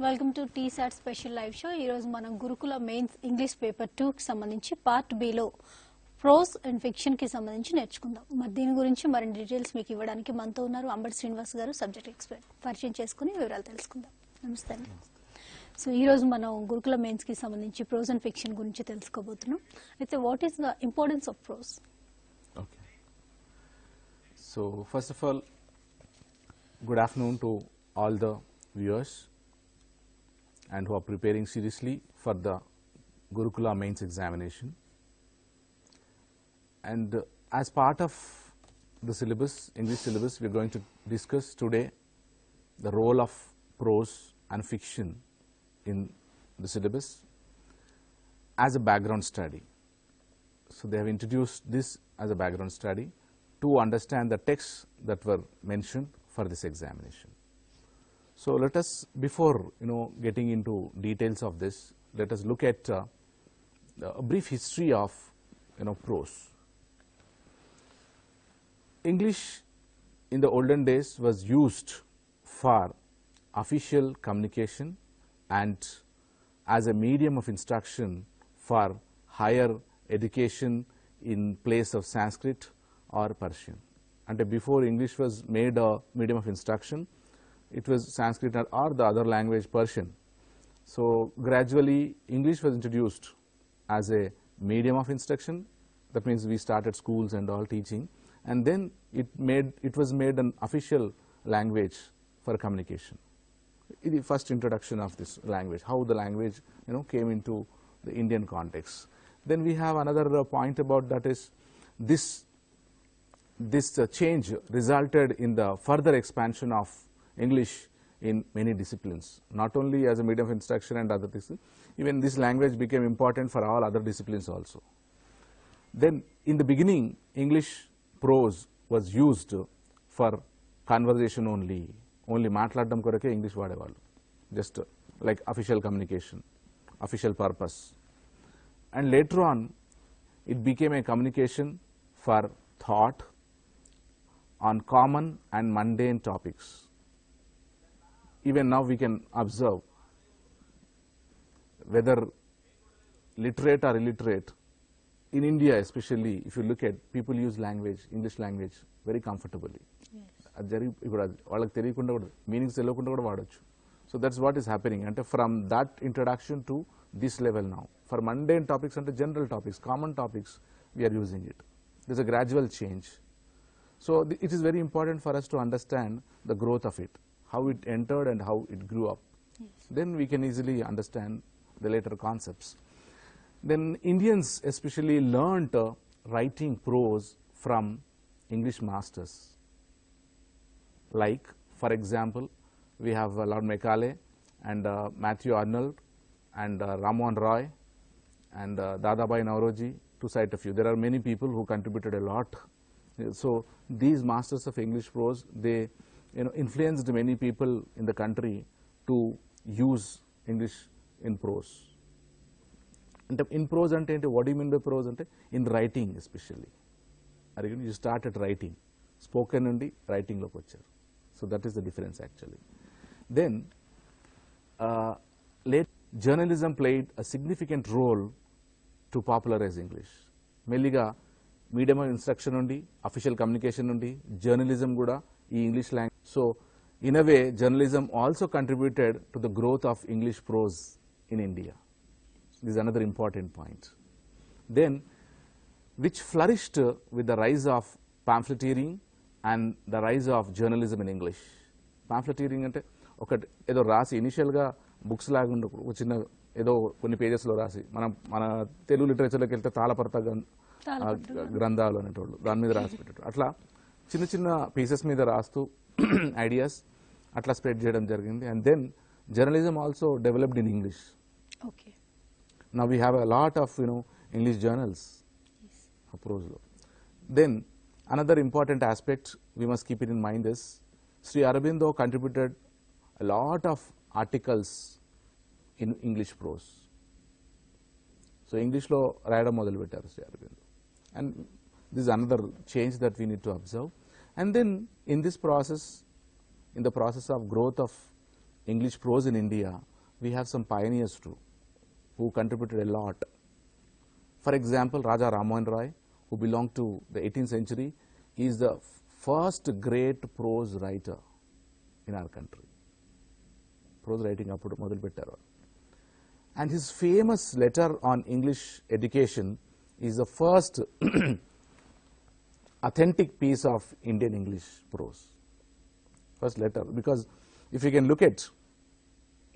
Welcome to T-SAT special live show. ఈ రోజు మనం గురుకుల మెయిన్స్ ఇంగ్లీష్ పేపర్ 2 కి సంబంధించి పార్ట్ బి లో ప్రోస్ అండ్ ఫిక్షన్ కి సంబంధించి నేర్చుకుందాం. మరి దీని గురించి మరిన్ని డీటెయిల్స్ మీకు ఇవ్వడానికి మనతో ఉన్నారు అంబటి శ్రీనివాస్ గారు, సబ్జెక్ట్ ఎక్స్పర్ట్. పరిచయం చేసుకుని వివరాలు తెలుసుకుందాం. నమస్తే అండి. సో ఈ రోజు మనం గురుకుల మెయిన్స్ కి సంబంధించి ప్రోస్ అండ్ ఫిక్షన్ గురించి తెలుసుకోబోతున్నాం. అయితే what is the importance of prose? Okay. So first of all, good afternoon to all the viewers and who are preparing seriously for the Gurukula mains examination. And as part of the syllabus, English syllabus, we are going to discuss today the role of prose and fiction in the syllabus as a background study. So they have introduced this as a background study to understand the texts that were mentioned for this examination. So let us, before getting into details of this, let us look at a brief history of prose. English in the olden days was used for official communication and as a medium of instruction for higher education in place of Sanskrit or Persian. And before English was made a medium of instruction, it was Sanskrit or the other language Persian. So gradually English was introduced as a medium of instruction. That means we started schools and all teaching, and then it was made an official language for communication. The first introduction of this language, how the language came into the Indian context. Then we have another point about that is this change resulted in the further expansion of English in many disciplines, not only as a medium of instruction and other things. Even this language became important for all other disciplines also. Then in the beginning, English prose was used for conversation only మాట్లాడడం కొరకే English వాడేవాళ్ళు, just like official communication, official purpose. And later on it became a communication for thought on common and mundane topics. Even now we can observe whether literate or illiterate in India, especially if you look at people use language, English language very comfortably. అది జరిగి ఇప్పుడు వాళ్ళకి తెలియకుండా కూడా meanings తెలియకుండా కూడా వాడచ్చు. So that's what is happening. అంటే from that introduction to this level now for mundane topics అంటే general topics, common topics, we are using it. This a gradual change. So it is very important for us to understand the growth of it, how it entered and how it grew up. Yes. Then we can easily understand the later concepts. Then Indians especially learnt writing prose from English masters. Like, for example, we have Lord Macaulay and Matthew Arnold and Rammohn Roy and Dadabhai Naoroji, to cite a few. There are many people who contributed a lot. So these masters of English prose, they influenced many people in the country to use English in prose. And in prose ante what do you mean by prose? Ante in writing especially. You started writing, spoken nundi writing loki vacharu. So that is the difference actually. Then late journalism played a significant role to popularize English. Melliga medium of instruction నుండి official communication నుండి journalism కూడా ఈ English language. So in a way journalism also contributed to the growth of English prose in India. This another important point. Then which flourished with the rise of pamphleteering and the rise of journalism in English. Pamphleteering అంటే ఒకటి ఏదో రాసి ఇనిషియల్గా books లాగా ఉండకు, ఒక చిన్న ఏదో కొన్ని పేజెస్లో రాసి మన తెలుగు లిటరేచర్లోకి వెళ్తే తాళపరత గ్రంథాలు అనేటోళ్ళు దాని మీద రాసి పెట్టారు. అట్లా చిన్న చిన్న పీసెస్ మీద రాస్తూ ఐడియాస్ అట్లా స్ప్రెడ్ చేయడం జరిగింది. And then journalism also developed in English. Now we have a lot of English journals ప్రోజ్లో. Then another important aspect we must keep it in mind is Sri Aurobindo contributed a lot of articles in English prose. So English lo రాయడం మొదలు పెట్టారు Shri Aurobindo. And this is another change that we need to observe. And then in this process, in the process of growth of English prose in India, we have some pioneers too, who contributed a lot. For example, Raja Ramohan Roy, who belonged to the 18th century, is the first great prose writer in our country. Prose writing appudu modelu pettaru. And his famous letter on English education is the first authentic piece of Indian English prose. First letter, because if you can look at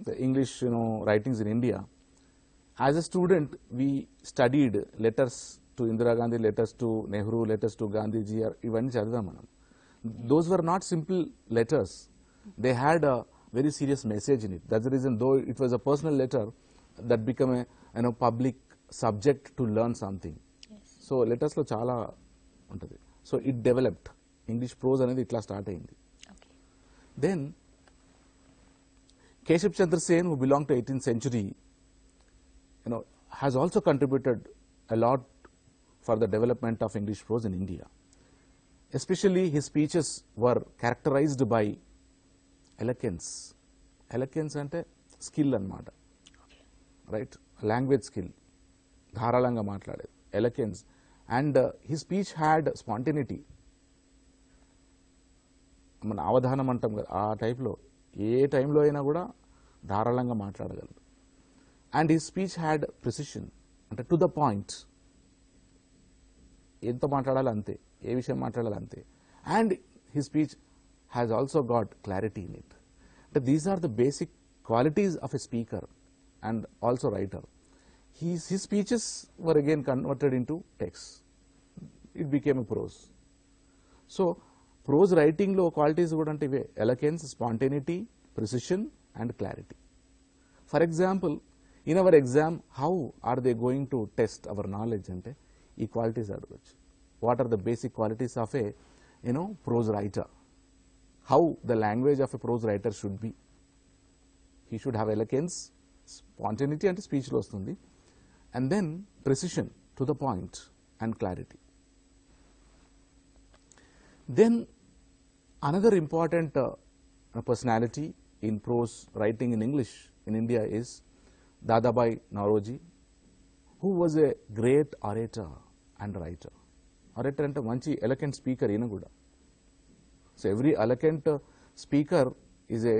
the English, writings in India, as a student we studied letters to Indira Gandhi, letters to Nehru, letters to Gandhiji, ivanni chadivam manam. Those were not simple letters. They had a very serious message in it. That's the reason, though it was a personal letter, that became a public subject to learn something. Yes. So letters lo chala untadi. So it developed. English prose anedi itla start ayindi. Okay. Then Keshav Chandra Sen, who belonged to 18th century, has also contributed a lot for the development of English prose in India. Especially his speeches were characterized by eloquence. Eloquence ante skill anamata. Right? Language skill. Dharalanga maatladed. Eloquence. And his speech had spontaneity. మన అవధానం అంటాం కదా, ఆ టైప్లో ఏ టైంలో అయినా కూడా ధారాళంగా మాట్లాడగలరు. And his speech had precision, అంటే టు ద పాయింట్, ఎంత మాట్లాడాలి అంతే, ఏ విషయం మాట్లాడాలి అంతే. And his speech has also got clarity in it. అంటే these are the basic qualities of a speaker and also writer. His speeches were again converted into text. It became a prose. So, prose writing lo qualities kuda ante ive: eloquence, spontaneity, precision and clarity. For example, in our exam, how are they going to test our knowledge ante ee qualities adugochu. What are the basic qualities of a prose writer? How the language of a prose writer should be? He should have eloquence, spontaneity ante speech lo vastundi, and then precision, to the point, and clarity. Then another important personality in prose writing in English in India is Dadabhai Naoroji, who was a great orator and writer. Orator ante manchi eloquent speaker ina kuda. So every eloquent speaker is a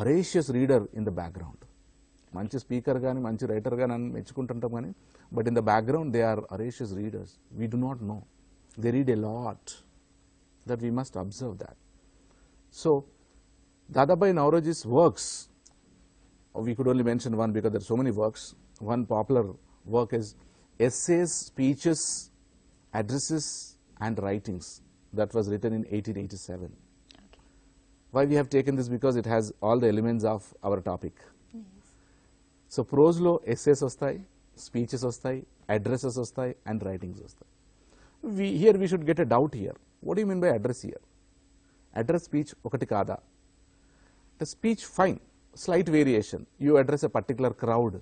oracious reader in the background. మంచి speaker కానీ మంచి writer కానీ అని మెచ్చుకుంటుంటాం కానీ, but in the background they are voracious readers. We do not know. They read a lot. That we must observe that. So Dadabhai Naoroji's works, we could only mention one because there are so many works. One popular work is Essays, Speeches, Addresses and Writings, that was written in 1887. Okay. Why we have taken this? Because it has all the elements of our topic. So ప్రోజ్లో essays వస్తాయి, speeches వస్తాయి, addresses వస్తాయి and writings వస్తాయి. Here we should get a doubt here. What you mean by address here? Address speech ఒకటి కాదా? అంటే speech fine, slight variation. You address a particular crowd,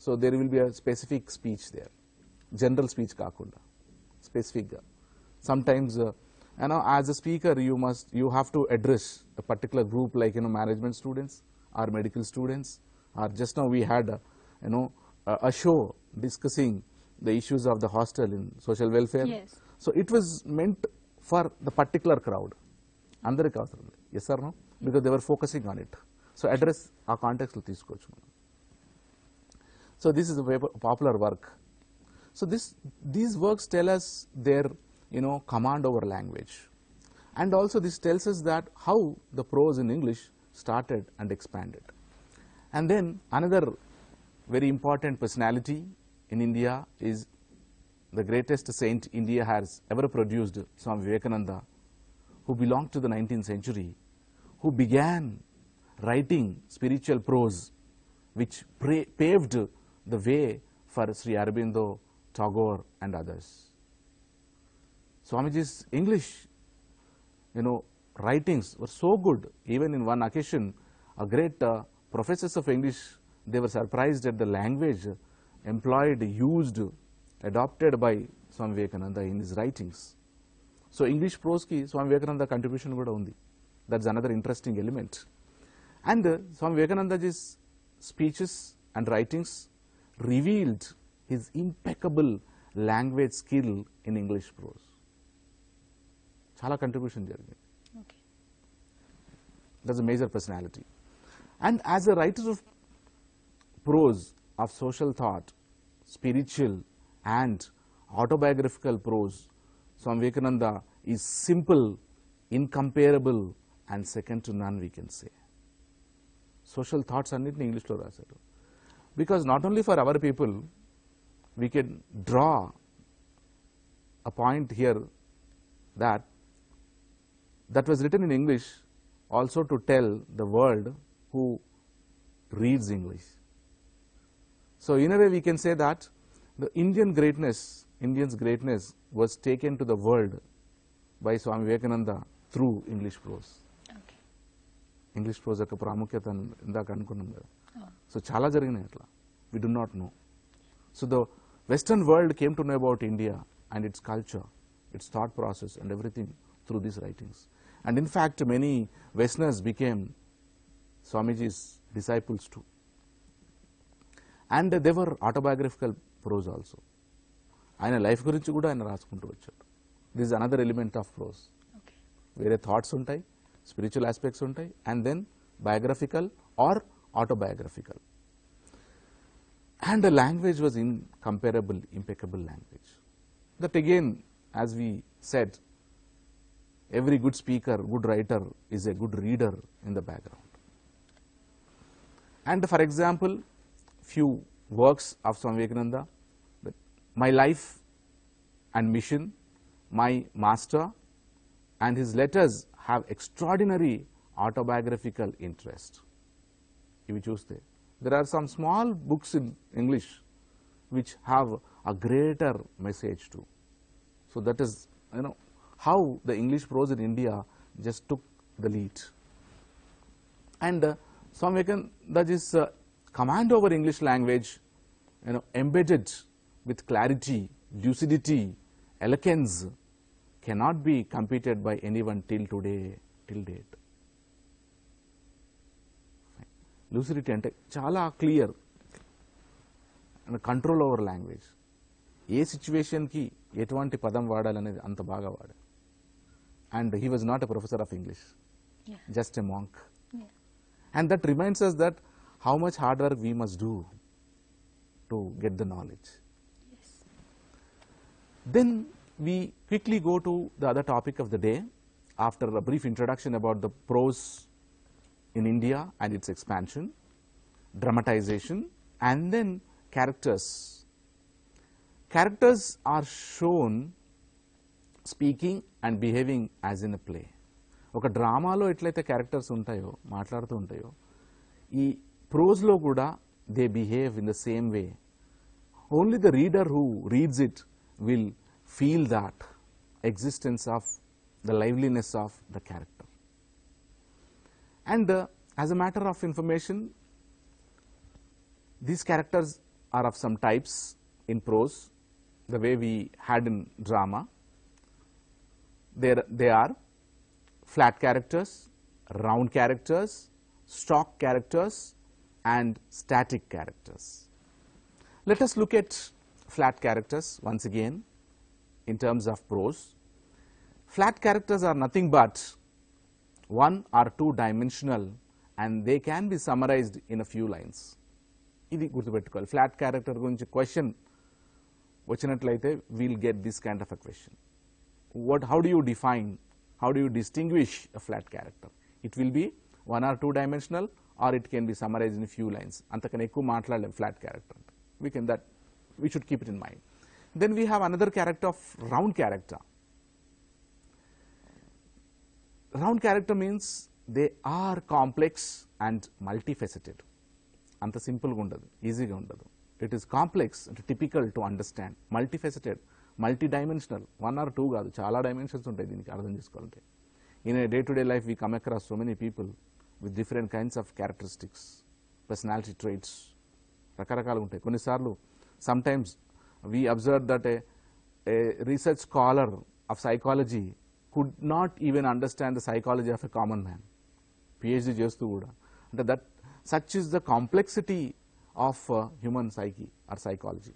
so there will be a specific speech there. General speech కాకుండా స్పెసిఫిక్గా. Sometimes as a speaker you have to address a particular group like management students or medical students. Or just now we had a show discussing the issues of the hostel in social welfare. Yes. So it was meant for the particular crowd. Andariki avasaram లేదు. Yes or no? Because they were focusing on it. So address ఆ context లో తీసుకోవచ్చు మనం. So this is a very popular work. So these works tell us their command over language, and also this tells us that how the prose in English started and expanded. And then another very important personality in India is the greatest saint India has ever produced, Swami Vivekananda, who belonged to the 19th century, who began writing spiritual prose which paved the way for Sri Aurobindo, Tagore and others. Swamiji's English writings were so good. Even in one occasion, a great professors of English, they were surprised at the language employed, used, adopted by Swami Vivekananda in his writings. So English prose ki Swami Vivekananda contribution kuda undi. That's another interesting element. And Swami Vivekananda's speeches and writings revealed his impeccable language skill in English prose. Chala contribution జరిగింది. Okay That's a major personality. And as a writer of prose, of social thought, spiritual and autobiographical prose, Swami Vivekananda is simple, incomparable and second to none, we can say. Social thoughts అన్నిటిని ఇంగ్లీష్లో రాశారు. Because not only for our people, we can draw a point here that was written in English also to tell the world who reads English. So in a way we can say that the Indians' greatness was taken to the world by Swami Vivekananda through English prose. Okay English prose యొక్క ప్రాముఖ్యత ఇందాక అనుకున్నాం కదా. So చాలా జరిగినాయి అట్లా. We do not know. So the Western world came to know about India and its culture, its thought process and everything through these writings. And in fact many Westerners became Swamiji's disciples too. And they were autobiographical prose also. ఆయన life గురించి కూడా ఆయన రాసుకుంటూ వచ్చాడు. This another element of prose. Okay వేరే thoughts ఉంటాయి, spiritual aspects ఉంటాయి, and then biographical or autobiographical. And the language was incomparable, impeccable language. That again, as we said, every good speaker, good writer is a good reader in the background. And for example, few works of Swami Vivekananda, My Life and Mission, My Master, and his letters have extraordinary autobiographical interest. Ivi chuste, there are some small books in English which have a greater message too. So that is, how the English prose in India just took the lead. And Swami Vivekananda's command over English language, embedded with clarity, lucidity, eloquence, cannot be competed by anyone till today, till date. Lucidity అంటే చాలా clear and control over language. ఏ సిచ్యువేషన్కి ఎటువంటి పదం వాడాలనేది అంత బాగా వాడారు. And he was not a professor of English, just a monk. And that reminds us that how much hard work we must do to get the knowledge. Then we quickly go to the other topic of the day after a brief introduction about the prose in India and its expansion, dramatization, and then characters. Characters are shown speaking and behaving as in a play. ఒక డ్రామాలో ఎట్లయితే characters ఉంటాయో, మాట్లాడుతూ ఉంటాయో, ఈ ప్రోజ్లో కూడా they behave in the same way. Only the reader who reads it will feel that existence of the liveliness of the character. And as a matter of information, these characters are of some types in prose, the way we had in drama. They are flat characters, round characters, stock characters, and static characters. Let us look at flat characters once again in terms of prose. Flat characters are nothing but one or two dimensional and they can be summarized in a few lines. ఇది గుర్తుపెట్టుకోవాలి. Flat character గురించి question వచ్చినట్లయితే we'll get this kind of a question. How do you define, how do you distinguish a flat character? It will be one or two dimensional or it can be summarized in a few lines. అంతకన్నా ఎక్కువ మాట్లాడలేం flat character. We should keep it in mind. Then we have another character of round character. Round character means they are complex and multifaceted. Anta simple ga undadu, easy ga undadu. It is complex and typical to understand. Multifaceted, multidimensional. One or two gaadu, chaala dimensions untayi deeniki ardham chesukovalante. In a day to day life we come across so many people with different kinds of characteristics, personality traits. రకరకాలుగా ఉంటాయి. కొన్నిసార్లు sometimes we observe that a research scholar of psychology could not even understand the psychology of a common man. PhD చేస్తూ కూడా అంటే that Such is the complexity of human psyche or psychology.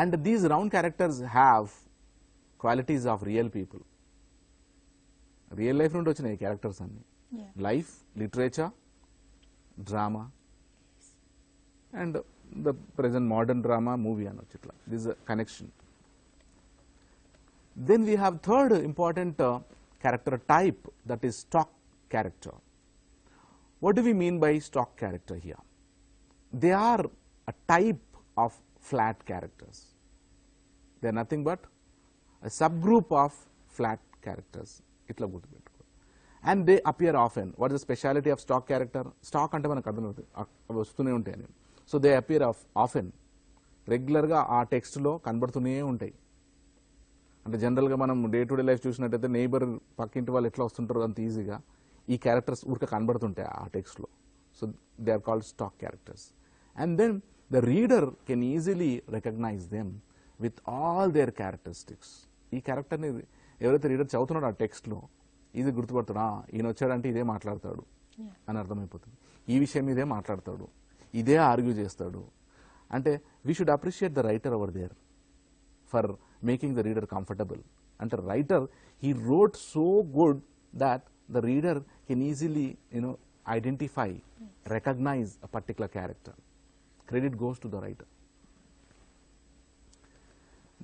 And these round characters have qualities of real people. Real life నుండి వచ్చినాయి characters అన్ని. Life, literature, drama, and the present modern drama, movie అనొచ్చు ఇట్లా. This is a connection. Then we have third important character type, that is stock character. What do we mean by stock character here? They are a type of flat characters. They are nothing but a subgroup of flat characters. ఇట్లా గుర్తుపెట్టుకో. And they appear often. What is the speciality of stock character? Stock అంటే మనకు అర్థమవుతుంది, అవి వస్తూనే ఉంటాయి. So they appear often, రెగ్యులర్గా ఆ టెక్స్ట్లో కనబడుతూనే ఉంటాయి. అంటే జనరల్గా మనం డే టు డే లైఫ్ చూసినట్టయితే నైబర్ పక్కింటి వాళ్ళు ఎట్లా వస్తుంటారో అంత ఈజీగా ఈ క్యారెక్టర్స్ ఊరికే కనబడుతుంటాయి ఆ టెక్స్ట్లో. So they are called stock characters. And then the reader can easily recognize them with all their characteristics. ఈ క్యారెక్టర్ని ఎవరైతే రీడర్ చదువుతున్నాడో ఆ టెక్స్ట్లో ఈజీ గుర్తుపడుతున్నా, ఈయన వచ్చాడంటే ఇదే మాట్లాడతాడు అని అర్థమైపోతుంది, ఈ విషయం ఇదే మాట్లాడతాడు, ఇదే ఆర్గ్యూ చేస్తాడు. అంటే we should appreciate the writer over there for making the reader comfortable. అంటే writer he wrote so good that the reader can easily identify, recognize a particular character. Credit goes to the writer.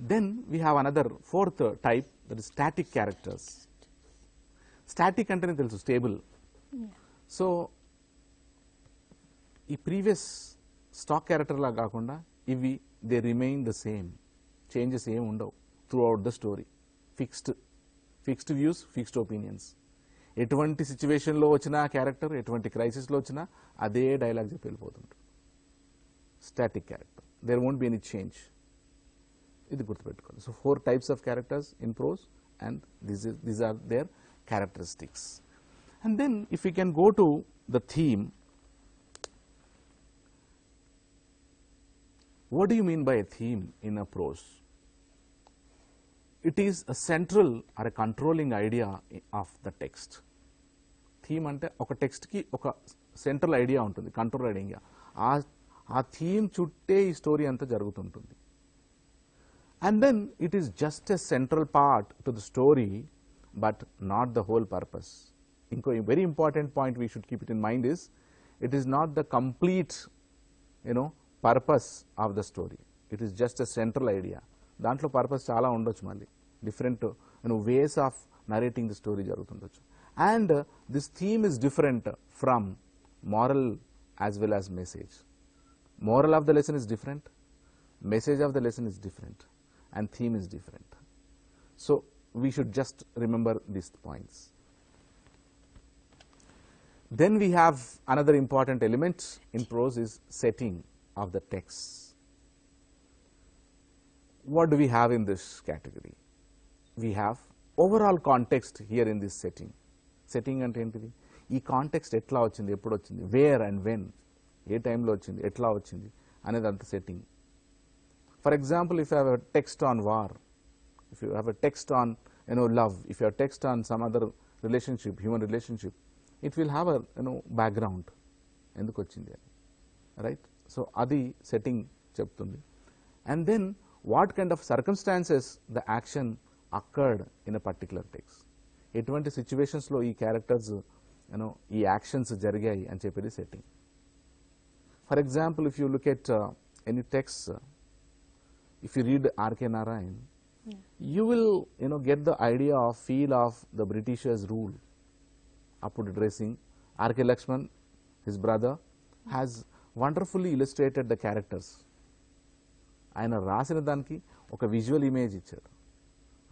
Then we have another fourth type, that is static characters. Static అంటే తెలుసు, stable. So ఈ previous stock character లా కాకుండా ఇవి they remain the same, changes ఏమి ఉండవు through out the story. Fixed views, fixed opinions. ఎటువంటి సిచ్యువేషన్లో వచ్చినా క్యారెక్టర్, ఎటువంటి క్రైసిస్లో వచ్చినా అదే డైలాగ్ చెప్పి వెళ్ళిపోతుంటారు. Static character. There won't be any change. ఇది గుర్తుపెట్టుకోండి. So 4 types of characters in prose, and these are their characteristics. And then if we can go to the theme, what do you mean by a theme in a prose? It is a central or a controlling idea of the text. Theme అంటే ఒక టెక్స్ట్కి ఒక central idea ఉంటుంది, control idea. ఆ theme చుట్టే ఈ story అంతా జరుగుతుంటుంది. And then it is just a central part to the story, but not the whole purpose. ఇంకో very important point we should keep it in mind is, it is not the complete purpose of the story. It is just a central idea. దాంట్లో purpose చాలా ఉండొచ్చు, మళ్ళీ different ways of narrating the story జరుగుతుండొచ్చు. And this theme is different from moral as well as message. Moral of the lesson is different, message of the lesson is different, and theme is different. So we should just remember these points. Then we have another important element in prose is setting of the text. What do we have in this category? We have overall context here in this setting. Setting అంటే ఏంటిది? ఈ context ఎట్లా వచ్చింది, ఎప్పుడు వచ్చింది, wear and when, ఏ టైంలో వచ్చింది, ఎట్లా వచ్చింది అనేది అంత setting. For example, if you have a text on war, if you have a text on love, if you have text on some other relationship, human relationship, it will have a background, ఎందుకు వచ్చింది అని, right? So అది setting చెప్తుంది. And then what kind of circumstances the action occurred in a particular text, ఎటువంటి సిచ్యువేషన్స్లో ఈ characters ఈ actions జరిగాయి అని చెప్పేది setting. For example, if you look at any text, if you read R K Narayan, you will get the idea of feel of the Britishers rule. Appudu dressing, R.K. Lakshman, his brother, has wonderfully illustrated the characters. ఆయన రాసిన దానికి ఒక visual image ఇచ్చారు.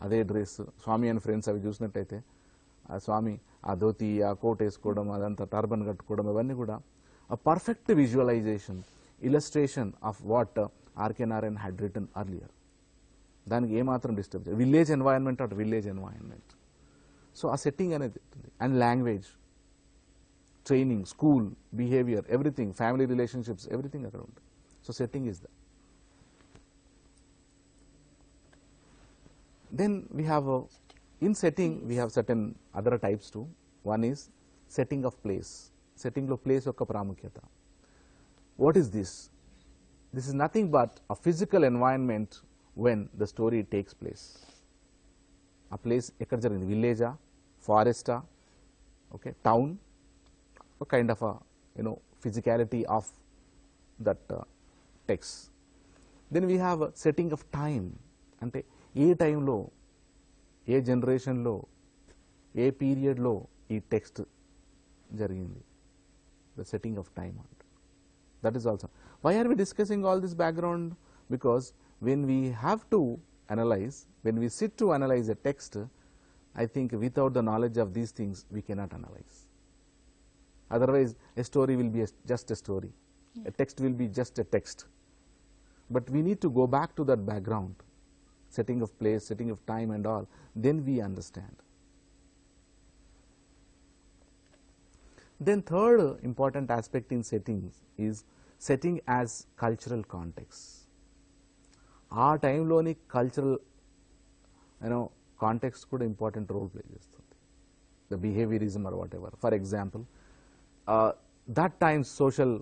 అదే dress, Swamy and friends అవి చూసినట్టయితే ఆ స్వామి ఆ ధోతి, ఆ కోట్ వేసుకోవడం, అదంతా టర్బన్ కట్టుకోవడం, ఇవన్నీ కూడా a perfect visualization, illustration of what R.K. Narayan had written earlier. దానికి ఏమాత్రం డిస్టర్బ్ చేయదు. Village environment at village environment. So ఆ సెట్టింగ్ అనేది ఉంటుంది. And language, training, school, behaviour, everything, family relationships, everything అక్కడ ఉంటుంది. So setting is the. Then we have in setting we have certain other types too. One is setting of place. సెట్టింగ్లో place యొక్క ప్రాముఖ్యత. What is this? This is nothing but a physical environment when the story takes place. ఆ place ఎక్కడ జరిగింది? విలేజా, ఫారెస్టా, okay, town, kind of physicality of that text. Then we have setting of time. అంటే ఏ టైంలో, ఏ జనరేషన్లో, ఏ పీరియడ్లో ఈ టెక్స్ట్ జరిగింది, ద సెట్టింగ్ ఆఫ్ టైమ్ అంట. That is also. Why are we discussing all this background? Because when we have to analyse, when we sit to analyse a text, I think without the knowledge of these things, we cannot analyze. Otherwise, a story will be just a story. A text will be just a text. But we need to go back to that background, setting of place, setting of time and all, then we understand. Then third important aspect in settings is setting as cultural context. ఆ టైంలోని cultural context కూడా important role play చేస్తుంది. The behaviourism or whatever. For example, that times social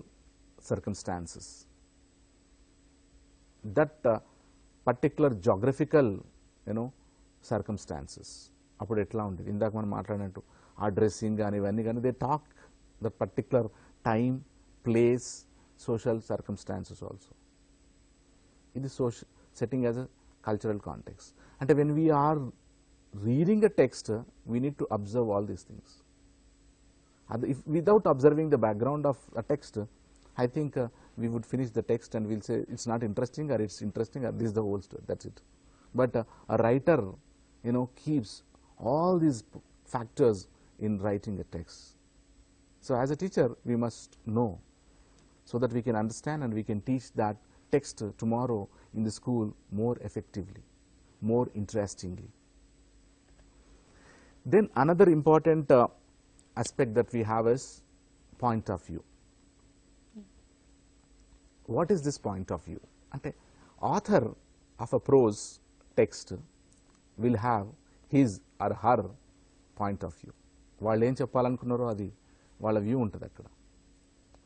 circumstances, that particular geographical circumstances అప్పుడు ఎట్లా ఉండేది, ఇందాక మనం మాట్లాడినట్టు ఆ డ్రెస్సింగ్ కానీ ఇవన్నీ కానీ, they talk that particular time, place, social circumstances also. ఇది setting as a cultural context. And when we are reading a text, we need to observe all these things. If without observing the background of a text, I think we would finish the text and we'll say it's not interesting, or it's interesting, or this is the whole story, that's it. But a writer keeps all these factors in writing a text. So as a teacher, we must know, so that we can understand and we can teach that text tomorrow in the school more effectively, more interestingly. Then another important aspect that we have is point of view. What is this point of view? Ante author of a prose text will have his or her point of view. వాళ్ళు ఏం చెప్పాలనుకున్నారో అది వాళ్ళ view ఉంటుంది అక్కడ.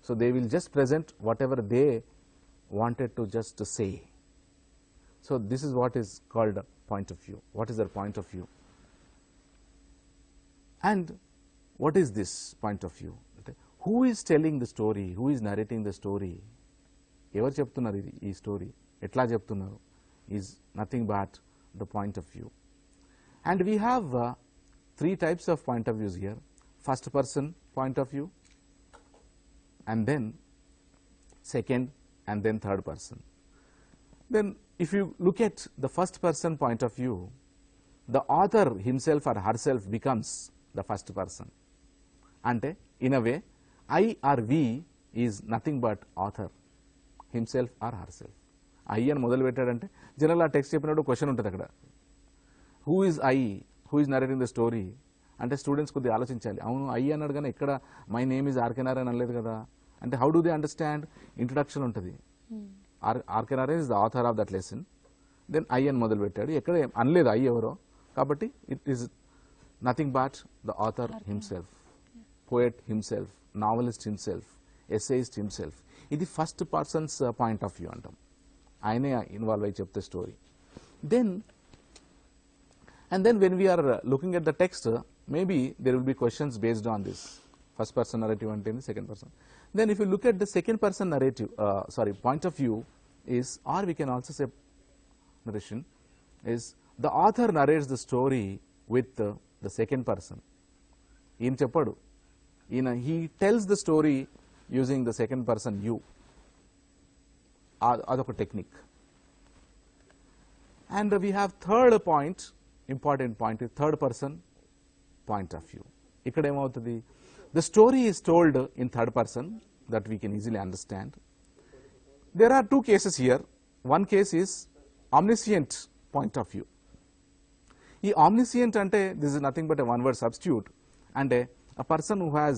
So they will just present whatever they wanted to just say. So this is what is called a point of view. What is their point of view? And what is this point of view? Who is telling the story? Who is narrating the story? ఎవరు చెప్తున్నారు ఈ story, ఎట్లా చెప్తున్నారు, is nothing but the point of view. And we have three types of point of views here. First person point of view, and then second, and then third person. Then if you look at the first person point of view, the author himself or herself becomes the first person. Ante in a way, I or we is nothing but author himself or herself. I అని మొదలు పెట్టాడంటే general ఆ text చెప్పినప్పుడు question ఉంటుంది అక్కడ, who is I, who is narrating the story అంటే students కొద్దిగా ఆలోచించాలి. అవును ఐ అన్నాడు కానీ ఎక్కడ my name is R K Narayana అనలేదు కదా. అంటే హౌ డు దే అండర్స్టాండ్? ఇంట్రడక్షన్ ఉంటుంది, R K Narayana is the author of that lesson, then I అని మొదలు పెట్టాడు, ఎక్కడ అనలేదు ఐ ఎవరో, కాబట్టి it is nothing but the author himself, poet himself, novelist himself, essayist himself. ఇది first persons point of view అంటాం, ఆయనే ఇన్వాల్వ్ అయ్యి చెప్తే story. Then and then when we are looking at the text, maybe there will be questions based on this first person narrative and second person. Then if you look at the second person narrative, point of view is, or we can also say narration is, the author narrates the story with the second person. In cheppadu, he tells the story using the second person you. Adoka technique. And we have third point, important point, is third person point of view. Ikkada emavutadi, the story is told in third person, that we can easily understand. There are two cases here. One case is omniscient point of view. Ee omniscient ante this is nothing but a one word substitute, and a person who has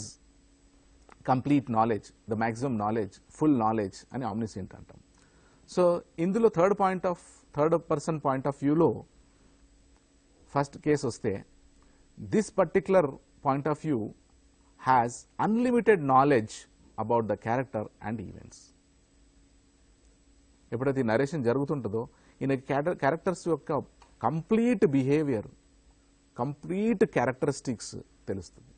complete knowledge, the maximum knowledge, full knowledge ani omniscient antam. So indulo third person point of view lo first case వస్తే, this particular point of view has unlimited knowledge about the character and events. ఎప్పుడైతే narration జరుగుతుంటుందో ఈయన characters యొక్క complete behaviour, complete characteristics తెలుస్తుంది,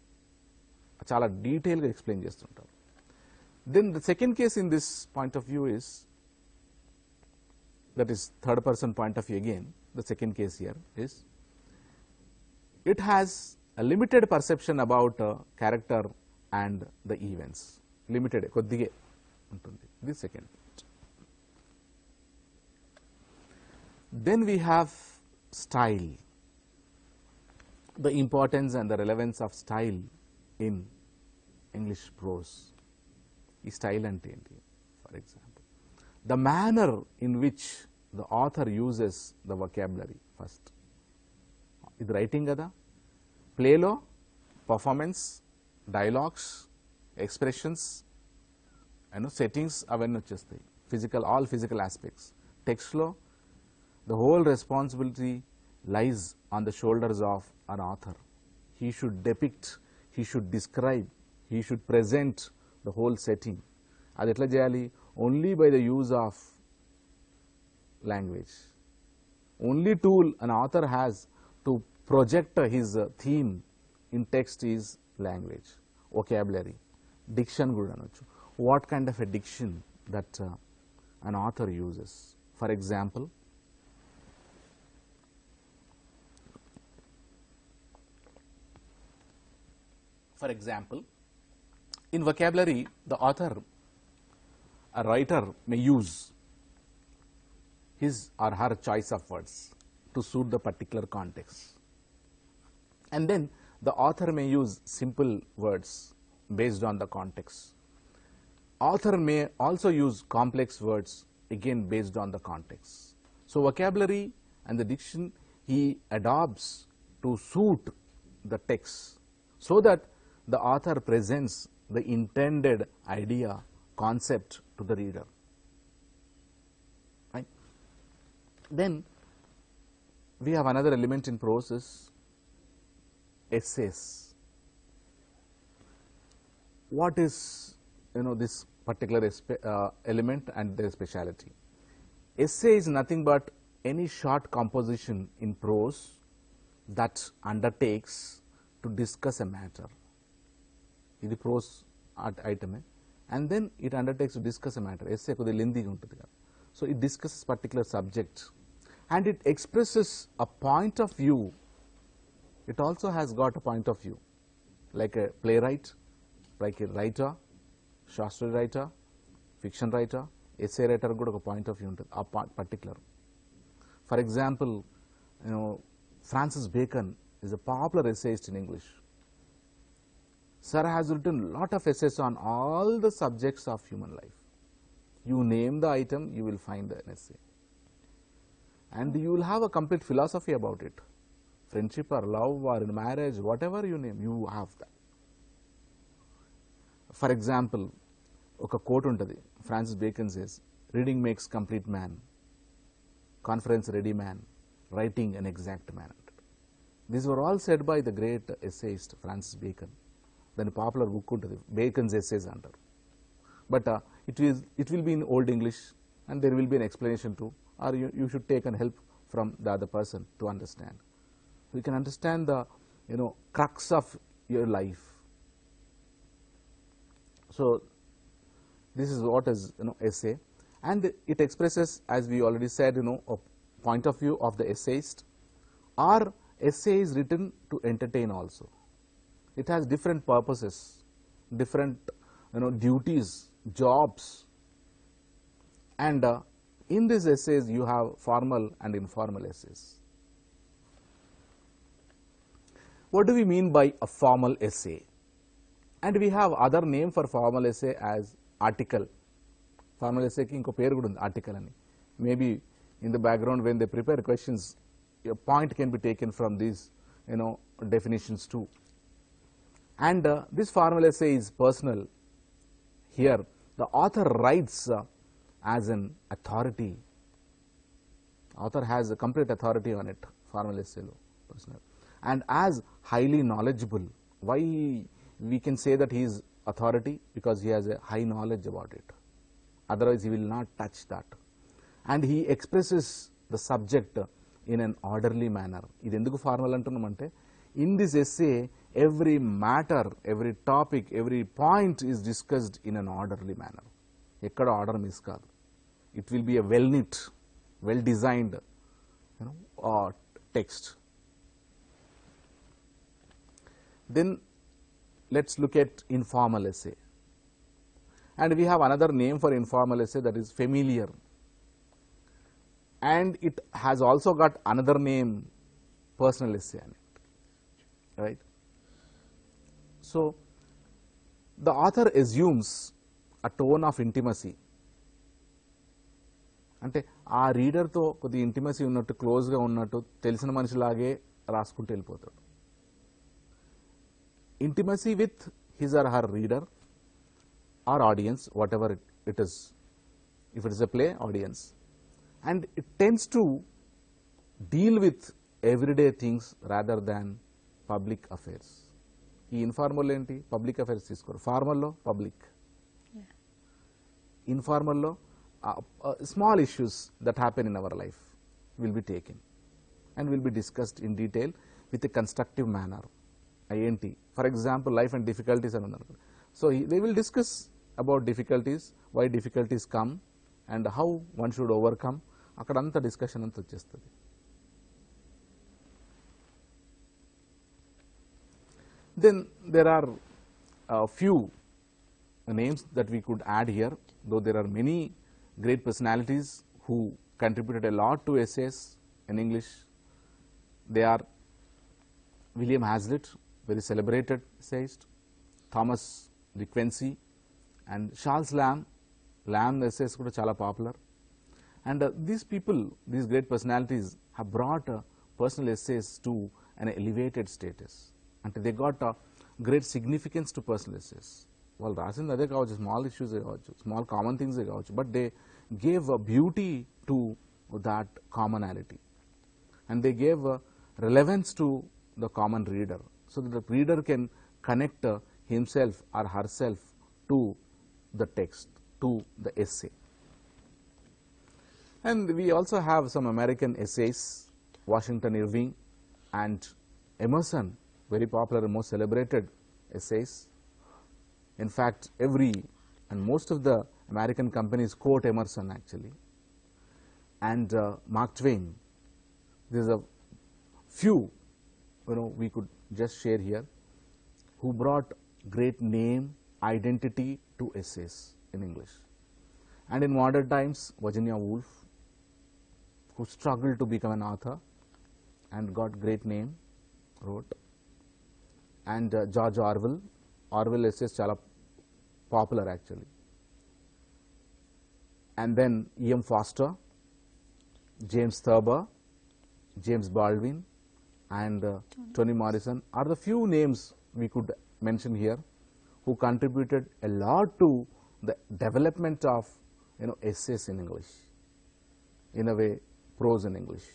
చాలా డీటెయిల్గా explain చేస్తుంటారు. Then the second case in this point of view is, that is third person point of view again. The second case here is, it has a limited perception about character and the events. Limited, koddige untundi. This second point. Then we have style. The importance and the relevance of style in English prose. Ee style ante enti? For example, the manner in which the author uses the vocabulary first. ఇది writing కదా, ప్లేలో performance, dialogues, expressions and settings అవన్నీ వచ్చేస్తాయి. Physical, all physical aspects. టెక్స్ట్లో the whole responsibility lies on the shoulders of an author. He should depict, he should describe, he should present the whole setting. అది ఎట్లా చేయాలి? Only by the use of language. Only tool an author has to project his theme in text is language, vocabulary, diction kuda anochu. What kind of a diction that an author uses? For example, in vocabulary, the author, a writer may use his or her choice of words to suit the particular context. And then the author may use simple words based on the context. Author may also use complex words, again based on the context. So vocabulary and the diction he adopts to suit the text, so that the author presents the intended idea, concept to the reader. Right? Then we have another element in prose is essays. What is, this particular element and their speciality? Essay is nothing but any short composition in prose that undertakes to discuss a matter. ఇది prose item, and then it undertakes to discuss a matter. Essay కొద్దిగా lengthy ఉంటుంది కదా. So it discusses particular subject and it expresses a point of view. It also has got a point of view, like a playwright, like a writer, short story writer, fiction writer, essay writer కూడా ఒక point of view ఉంటుంది ఆ particular. For example, Francis Bacon is a popular essayist in English. Sir has written a lot of essays on all the subjects of human life. You name the item, you will find an essay. And you will have a complete philosophy about it. Friendship or love or in marriage, whatever you name, you have that. For example, oka quote untadi. Francis Bacon says, reading makes complete man, conference ready man, writing an exact man. These were all said by the great essayist Francis Bacon. Then popular book untadi, Bacon's Essays antaru. But it will be in old English and there will be an explanation too, or you should take an help from the other person to understand. You can understand the crux of your life. So this is what is essay, and it expresses, as we already said, a point of view of the essayist, or essay is written to entertain also. It has different purposes, different duties, jobs, and in these essays you have formal and informal essays. What do we mean by a formal essay? And we have other name for formal essay as article. Formal essay ki inko peru kuda undi, article ani. Maybe in the background when they prepare questions, a point can be taken from these definitions too. And this formal essay is personal. Here the author writes as an authority. Author has a complete authority on it, formal essay lo, personal, and as highly knowledgeable. Why we can say that he is authority because he has a high knowledge about it. Otherwise, he will not touch that. And he expresses the subject in an orderly manner. ఇది ఎందుకు formal అంటున్నామంటే in this essay every matter, every topic, every point is discussed in an orderly manner. ఎక్కడ order miss కాదు. It will be a well knit, well designed text. Then let's look at informal essay. And we have another name for informal essay, that is familiar. And it has also got another name, personal essay on it, right? So the author assumes a tone of intimacy. అంటే ఆ రీడర్తో కొద్ది intimacy ఉన్నట్టు, క్లోజ్గా ఉన్నట్టు, తెలిసిన మనిషిలాగే రాసుకుంటూ వెళ్ళిపోతాడు. Intimacy with his or her reader or audience, whatever it is, if it is a play, audience. And it tends to deal with everyday things rather than public affairs. ఈ informal ఏంటి, public affairs తీసుకోరు. ఫార్మల్లో public, ఇన్ఫార్మల్లో small issues that happen in our life will be taken and will be discussed in detail with a constructive manner. INT, for example, life and difficulties are another. So they will discuss about difficulties, why difficulties come and how one should overcome. Akkadanta discussion anta vachestadi. Then there are a few names that we could add here, though there are many great personalities who contributed a lot to essays in English. They are William Hazlitt, very celebrated essayist, Thomas De Quincey, and Charles Lamb. Lamb essays kuda chala popular. And these people, these great personalities, have brought personal essays to an elevated status. And they got great significance to personal essays. వాళ్ళు రాసింది అదే కావచ్చు, small issues కావచ్చు, small common things కావచ్చు, but they gave a beauty to that commonality and they gave relevance to the common reader, so that the reader can connect himself or her self to the text, to the essay. And we also have some American essays, Washington Irving and Emerson, very popular and most celebrated essays. In fact, every and most of the American companies quote Emerson actually. And Mark Twain. There's a few, we could just share here, who brought great name, identity to essays in English. And in modern times, Virginia Woolf, who struggled to become an author and got great name, wrote. And George Orwell. Orwell essays chala popular actually. And then E.M. Foster, James Thurber, James Baldwin, and Toni Morrison are the few names we could mention here who contributed a lot to the development of essays in English, in a way prose in English,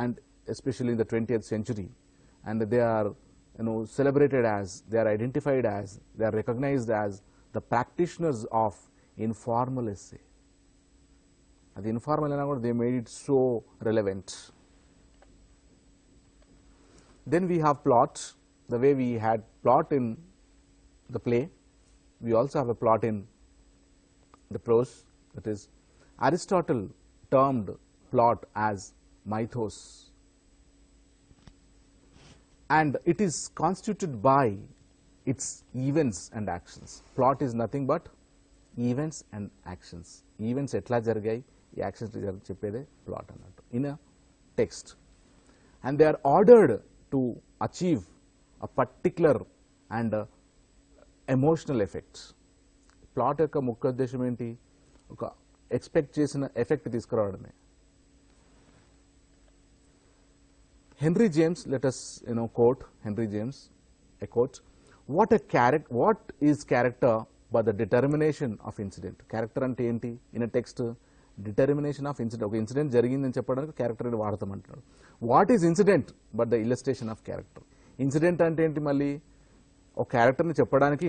and especially in the 20th century. And they are celebrated as, they are identified as, they are recognized as the practitioners of informal essay. The informal and they made it so relevant. Then we have plot. The way we had plot in the play, we also have a plot in the prose. That is, Aristotle termed plot as mythos, and it is constituted by its events and actions. Plot is nothing but events and actions. Events etla jargayi, ee actions cheppede plot annattu in a text, and they are ordered to achieve a particular and emotional effect. Plot యొక్క ముఖ్య ఉద్దేశం ఏంటి? ఒక expect చేసిన effect తీసుకురావడమే. Henry James, let us quote Henry James, a quote, what is character but the determination of incident. Character ante enti in a text, determination of incident. ఒక incident జరిగిందని చెప్పడానికి క్యారెక్టర్ అని వాడతామంటున్నాడు. What is incident but the illustration of character. Incident అంటే ఏంటి? మళ్ళీ ఒక క్యారెక్టర్ని చెప్పడానికి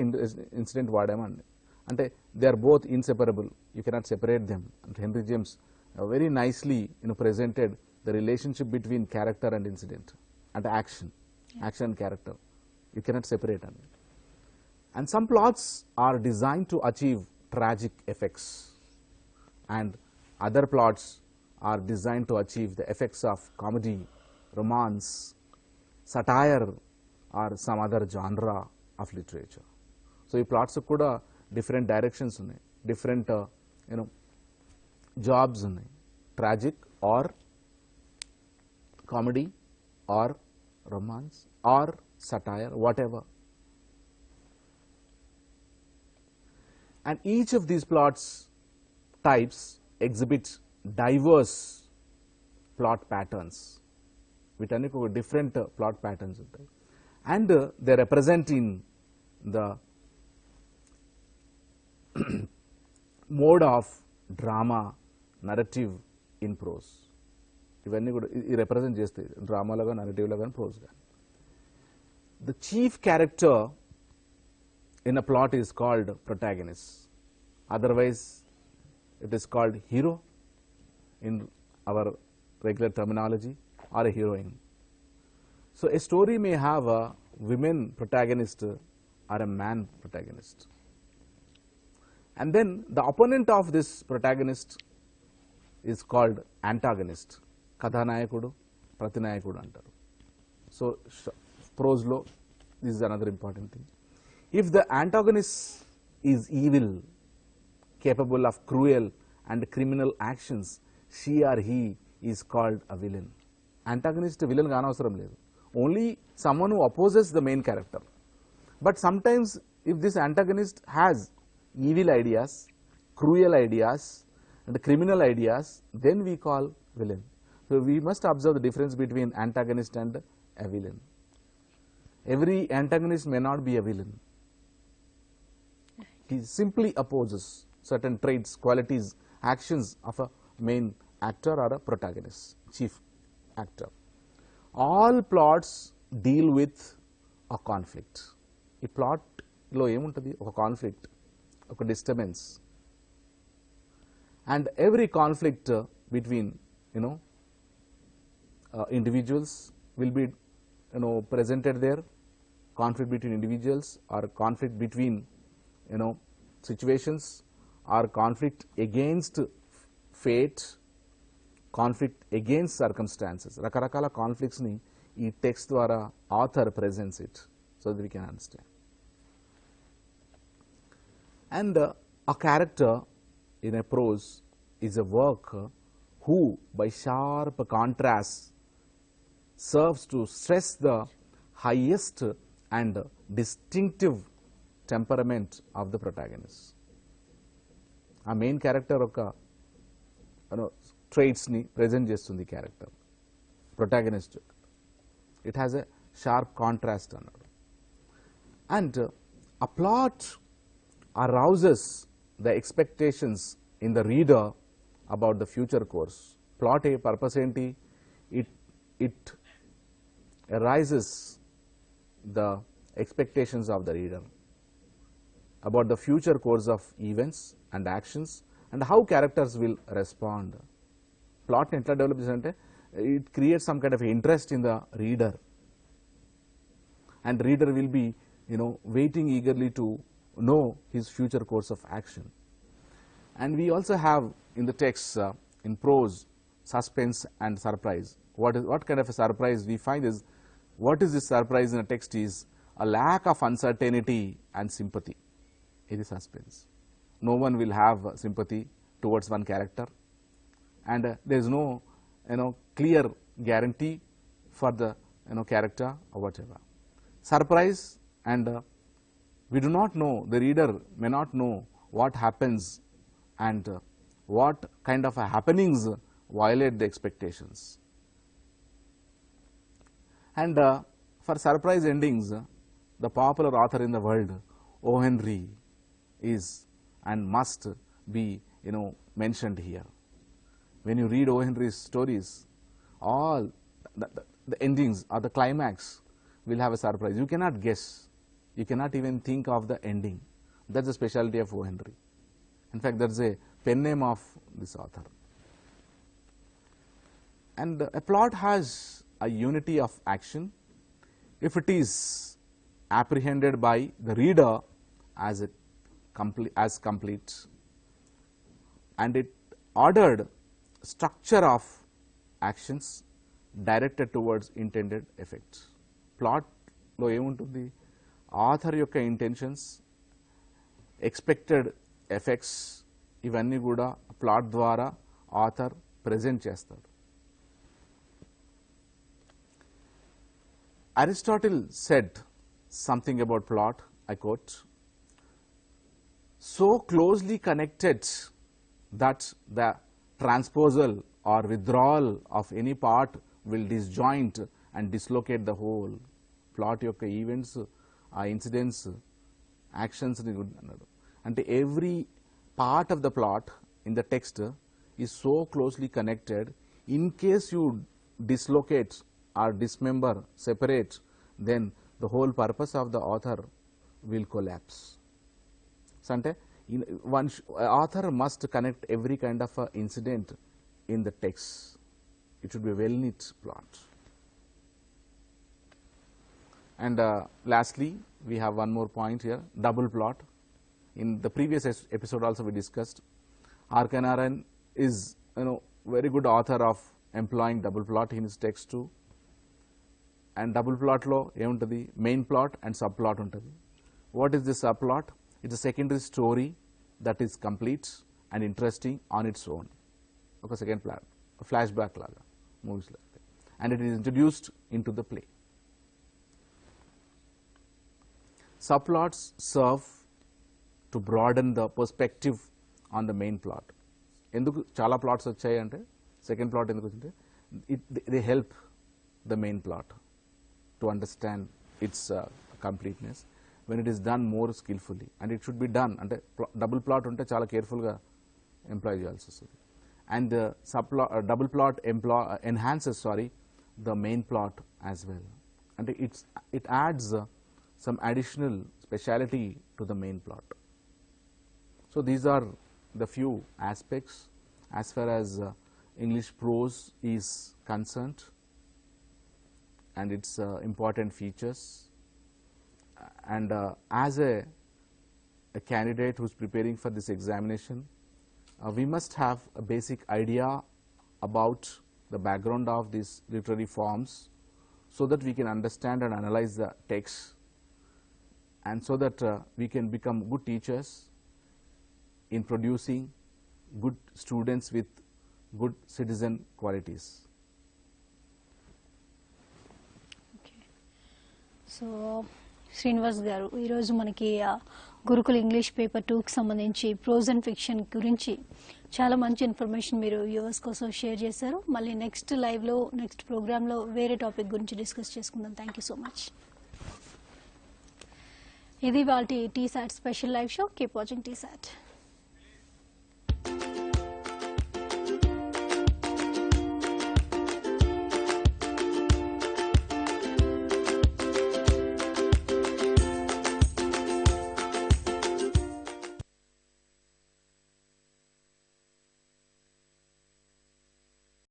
ఇన్సిడెంట్ వాడామండి. అంటే they are both inseparable, you cannot separate them. అంటే Henry James very nicely presented the relationship between character and incident. అంటే action and character, you cannot separate అండి. And some plots are designed to achieve tragic effects, and other plots are designed to achieve the effects of comedy, romance, satire, or some other genre of literature. So ఈ plots కూడా different directions ఉన్నాయి, different jobs ఉన్నాయి, tragic or comedy or romance or satire, whatever. And each of these plots types exhibits diverse plot patterns. వీటన్నికి ఒక different plot patterns ఉంటాయి. And they represent in the mode of drama, narrative in prose. ఇవన్నీ కూడా ఇది represent చేస్తాయి డ్రామాలో కానీ, నరేటివ్లో కానీ, prose కానీ. The chief character in a plot is called protagonist. Otherwise, it is called hero in our regular terminology, or a heroine. So a story may have a women protagonist or a man protagonist. And then the opponent of this protagonist is called antagonist. Kathanayakudu, Pratinayakudu antaru. So prose lo, this is another important thing. If the antagonist is evil, capable of cruel and criminal actions, she or he is called a villain. Antagonist villain ga anavasaram ledu, only someone who opposes the main character. But sometimes if this antagonist has evil ideas, cruel ideas and criminal ideas, then we call villain. So we must observe the difference between antagonist and a villain. Every antagonist may not be a villain. He simply opposes certain traits, qualities, actions of a main actor or a protagonist, chief actor. All plots deal with a conflict. ఈ ప్లాట్లో ఏముంటుంది? ఒక conflict, ఒక disturbance. And every conflict between individuals will be presented there. Conflict between individuals or conflict between situations or conflict against fate, conflict against circumstances. Rakarakala conflicts ni ee text dwara author presents it so that we can understand. And a character in a prose is a work who by sharp contrast serves to stress the highest and distinctive temperament of the protagonist. A main character oka traits ni present chestundi character protagonist. It has a sharp contrast annadu. And a plot arouses the expectations in the reader about the future course. Plot a purpose enti, it arises the expectations of the reader about the future course of events and actions and how characters will respond. Plot ni etla develop chesante, it creates some kind of interest in the reader, and reader will be waiting eagerly to know his future course of action. And we also have in the text in prose suspense and surprise. What kind of a surprise we find is, what is this surprise in a text is a lack of uncertainty and sympathy. It is suspense. No one will have sympathy towards one character, and there is no clear guarantee for the character or whatever. Surprise, and we do not know, the reader may not know what happens and what kind of happenings violate the expectations. And for surprise endings, the popular author in the world, O. Henry, is and must be mentioned here. When you read O. Henry's stories, all the endings or the climax will have a surprise. You cannot guess. You cannot even think of the ending. That's the specialty of O. Henry. In fact, that's a pen name of this author. And a plot has a unity of action if it is apprehended by the reader as complete, and it ordered structure of actions directed towards intended effects. Plot లో ఏముంటుంది, author యొక్క intentions, expected effects, ఇవన్నీ కూడా plot ద్వారా author present చేస్తాడు. Aristotle said something about plot, I quote, so closely connected that the transposal or withdrawal of any part will disjoint and dislocate the whole. Plot యొక్క events, ఆ incidents, actions అన్నాడు. అంటే every part of the plot in the text is so closely connected, in case you dislocate or dismember, separate, then the whole purpose of the author will collapse. So, ante author must connect every kind of a incident in the text. It should be a well knit plot. And lastly, we have one more point here, double plot. In the previous episode also we discussed, R. K. Narayan is very good author of employing double plot in his text too. And double ప్లాట్లో ఏముంటుంది, main plot and subplot ఉంటుంది. What is the subplot? It's a secondary story that is complete and interesting on its own. ఒక second plot, flashback లాగా మూవీస్లో, and it is introduced into the play. Subplots serve to broaden the perspective on the main plot. ఎందుకు చాలా plots వచ్చాయి అంటే, second plot ఎందుకు వచ్చింటే, they help the main plot to understand its completeness when it is done more skillfully, and it should be done అంటే double flat ఉంటే చాలా కేర్ఫుల్గా ఎంప్లాయ్ చేయాల్సి వస్తుంది. And double flat enhances the main plot as well, అంటే it adds some additional speciality to the main plot. So these are the few aspects as far as English prose is concerned and its important features. And as a candidate who is preparing for this examination, we must have a basic idea about the background of these literary forms, so that we can understand and analyze the text, and so that we can become good teachers in producing good students with good citizen qualities. So Srinivas గారు ఈరోజు మనకి గురుకుల English paper 2కి సంబంధించి prose and fiction గురించి చాలా మంచి information మీరు వ్యూవర్స్ కోసం షేర్ చేశారు. మళ్ళీ నెక్స్ట్ లైవ్లో, నెక్స్ట్ ప్రోగ్రాంలో వేరే టాపిక్ గురించి డిస్కస్ చేసుకుందాం. Thank you so much. ఇది వాళ్ళ T-SAT special live show. Keep watching T-SAT.